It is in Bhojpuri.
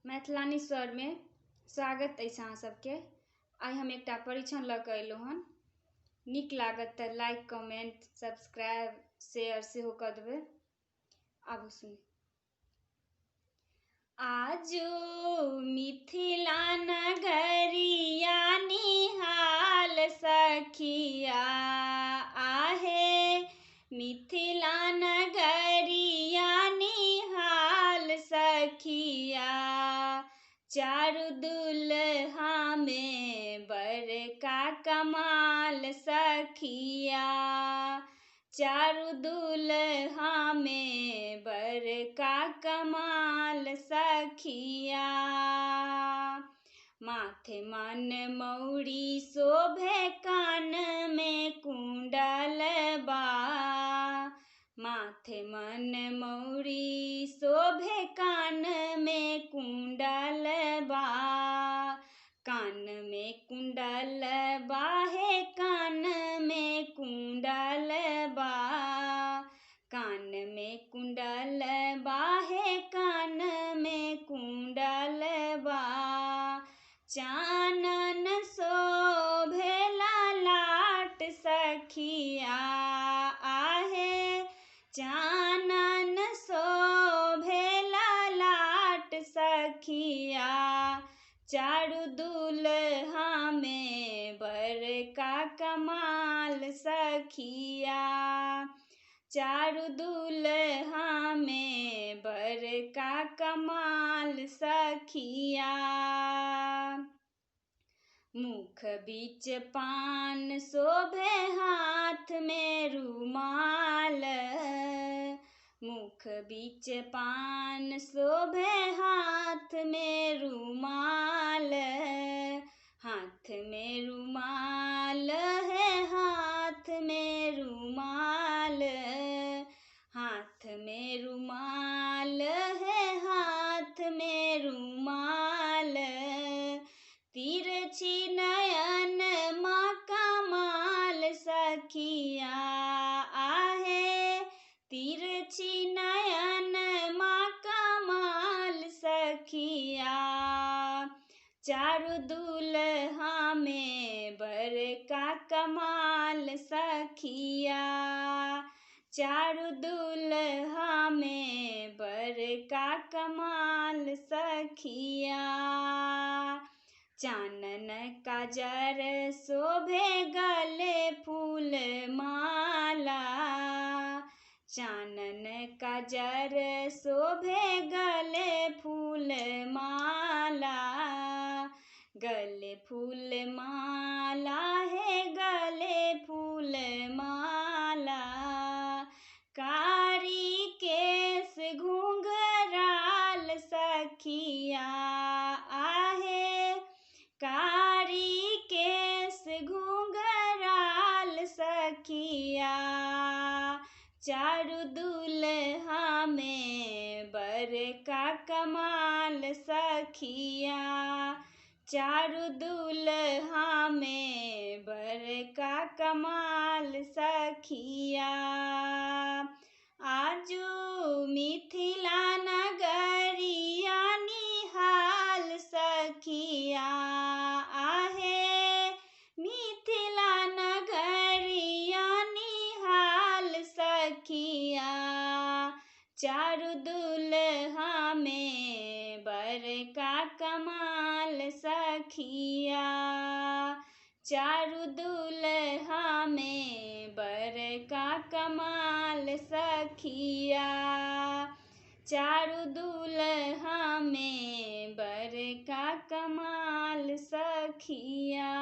मैथिलानी स्वर में स्वागत अछि अहाँ सबके। आइ हम एकटा परीक्षण लऽ कऽ अयलहुँ हन। नीक लागत तऽ लाइक कमेंट सब्सक्राइब शेयर सेहो कऽ देबै। आबू सुनी। आजो मिथिला नगरिया निहाल सखिया आहे, मिथिला नगरिया निहाल सखिया। चारु दुल्हा में बड़का कमाल सखिया, चारु दुल्हा में बड़का कमाल सखिया। माथे मन मौरी शोभे कान में कुंडल बा, माथे मन मौरी शोभे कान में कुंडल बा। कान में कुंडल बा हे कान में कुंडल बा, कान में कुंडल बा हे कान में कुंडल बा। चानन शोभेला लाट सखिया आहे, चानन शोभेला लाट सखिया। चारु दुल्हा में बड़का कमाल सखिया, चारु दुल्हा में बड़का कमाल सखिया। मुख बीच पान शोभे हाथ में रुमाल, मुख बीच पान शोभे हाथ में रुमाल। हाथ में रुमाल है हाथ में रुमाल, हाथ में रुमाल है हाथ में रुमाल। तिरछी नयन माँ कमाल सखिया आहे, तिरछी नयन माँ कमाल सखिया। चारु दुल्हा में बड़का कमाल सखिया, चारु दुल्हा में बड़का कमाल सखिया। चानन काजर शोभे गले फूल माला, चानन काजर शोभे गले फूल माला। गले फूल माला है गले फूल माला। कारी केस घुंघराल सखिया आहे, कारी केस घुंघराल सखिया। चारु दुल्हा में बड़का कमाल सखिया, चारु दुल्हा में बड़का कमाल सखिया। आजो मिथिला नगरिया निहाल सखिया आहे, मिथिला नगरिया निहाल सखिया। चारु दुल्हा में बड़का कमाल सखिया, चारु दुल्हा में बड़का कमाल सखिया। चारु दुल्हा में बड़का कमाल सखिया।